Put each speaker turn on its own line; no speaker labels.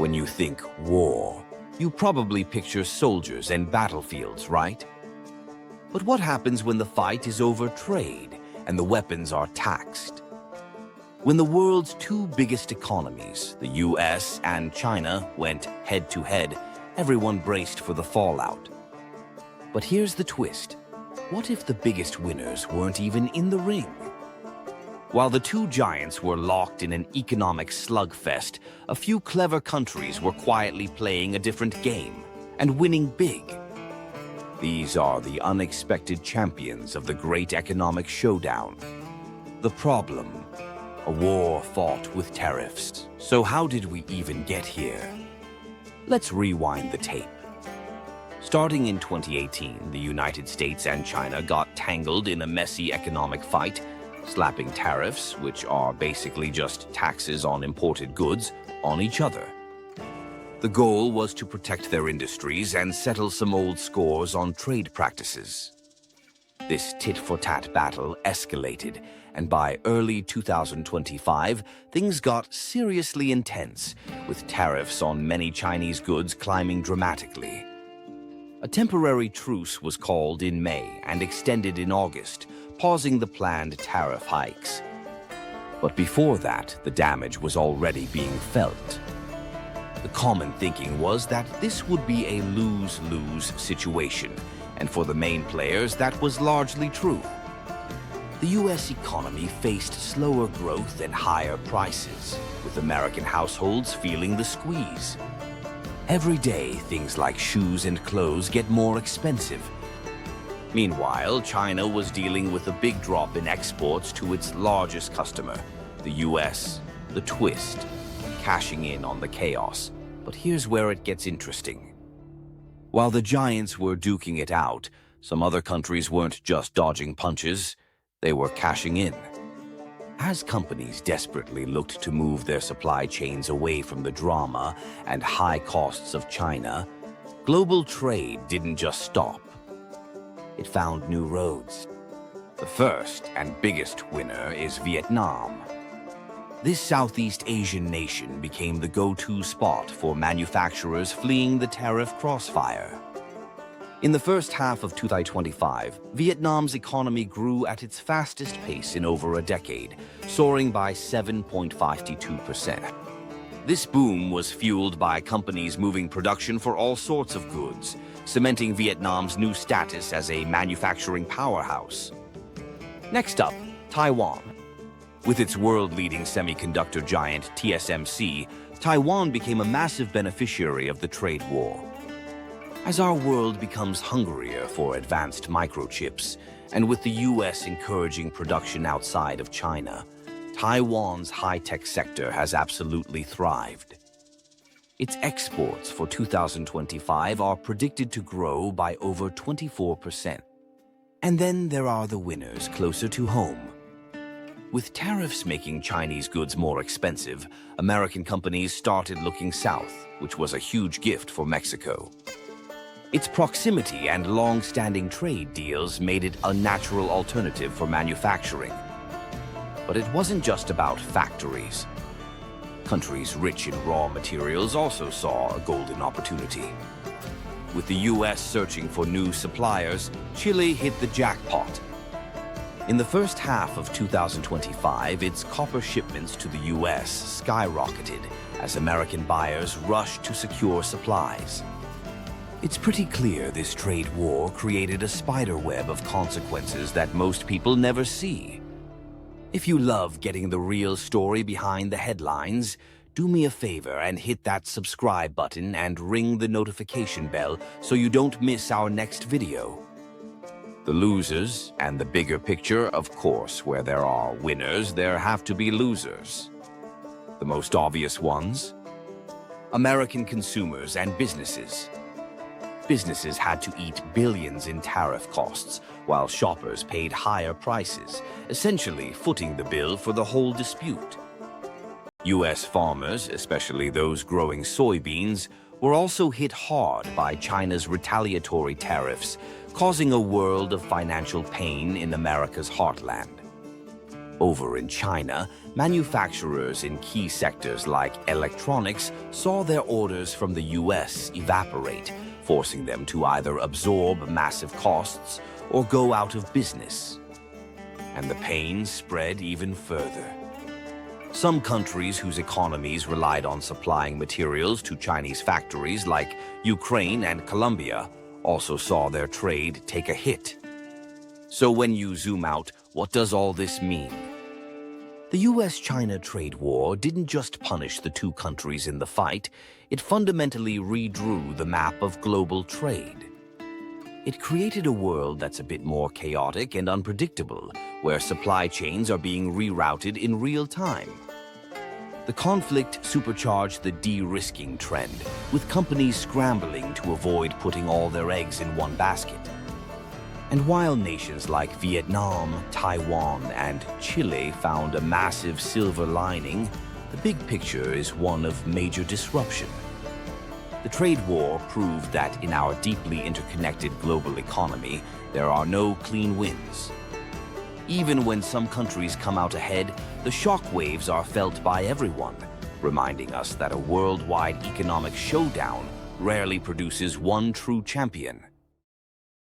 When you think war, you probably picture soldiers and battlefields, right? But what happens when the fight is over trade and the weapons are taxed? When the world's two biggest economies, the US and China, went head-to-head, everyone braced for the fallout. But here's the twist. What if the biggest winners weren't even in the ring? While the two giants were locked in an economic slugfest, a few clever countries were quietly playing a different game and winning big. These are the unexpected champions of the great economic showdown. The problem: a war fought with tariffs. So how did we even get here? Let's rewind the tape. Starting in 2018, the United States and China got tangled in a messy economic fight, slapping tariffs, which are basically just taxes on imported goods, on each other. The goal was to protect their industries and settle some old scores on trade practices. This tit-for-tat battle escalated, and by early 2025, things got seriously intense, with tariffs on many Chinese goods climbing dramatically. A temporary truce was called in May and extended in August, pausing the planned tariff hikes. But before that, the damage was already being felt. The common thinking was that this would be a lose-lose situation, and for the main players, that was largely true. The US economy faced slower growth and higher prices, with American households feeling the squeeze. Every day, things like shoes and clothes get more expensive. Meanwhile, China was dealing with a big drop in exports to its largest customer, the US. The twist: cashing in on the chaos. But here's where it gets interesting. While the giants were duking it out, some other countries weren't just dodging punches, they were cashing in. As companies desperately looked to move their supply chains away from the drama and high costs of China, global trade didn't just stop. It found new roads. The first and biggest winner is Vietnam. This Southeast Asian nation became the go-to spot for manufacturers fleeing the tariff crossfire. In the first half of 2025, Vietnam's economy grew at its fastest pace in over a decade, soaring by 7.52%. This boom was fueled by companies moving production for all sorts of goods, cementing Vietnam's new status as a manufacturing powerhouse. Next up, Taiwan. With its world-leading semiconductor giant TSMC, Taiwan became a massive beneficiary of the trade war. As our world becomes hungrier for advanced microchips, and with the US encouraging production outside of China, Taiwan's high-tech sector has absolutely thrived. Its exports for 2025 are predicted to grow by over 24%. And then there are the winners closer to home. With tariffs making Chinese goods more expensive, American companies started looking south, which was a huge gift for Mexico. Its proximity and long-standing trade deals made it a natural alternative for manufacturing. But it wasn't just about factories. Countries rich in raw materials also saw a golden opportunity. With the US searching for new suppliers, Chile hit the jackpot. In the first half of 2025, its copper shipments to the US skyrocketed as American buyers rushed to secure supplies. It's pretty clear this trade war created a spiderweb of consequences that most people never see. If you love getting the real story behind the headlines, do me a favor and hit that subscribe button and ring the notification bell so you don't miss our next video. The losers, and the bigger picture, of course, where there are winners, there have to be losers. The most obvious ones? American consumers and businesses. Businesses had to eat billions in tariff costs, while shoppers paid higher prices, essentially footing the bill for the whole dispute. US farmers, especially those growing soybeans, were also hit hard by China's retaliatory tariffs, causing a world of financial pain in America's heartland. Over in China, manufacturers in key sectors like electronics saw their orders from the US evaporate, forcing them to either absorb massive costs or go out of business. And the pain spread even further. Some countries whose economies relied on supplying materials to Chinese factories, like Ukraine and Colombia, also saw their trade take a hit. So when you zoom out, what does all this mean? The US-China trade war didn't just punish the two countries in the fight, it fundamentally redrew the map of global trade. It created a world that's a bit more chaotic and unpredictable, where supply chains are being rerouted in real time. The conflict supercharged the de-risking trend, with companies scrambling to avoid putting all their eggs in one basket. And while nations like Vietnam, Taiwan, and Chile found a massive silver lining, the big picture is one of major disruption. The trade war proved that in our deeply interconnected global economy, there are no clean wins. Even when some countries come out ahead, the shockwaves are felt by everyone, reminding us that a worldwide economic showdown rarely produces one true champion.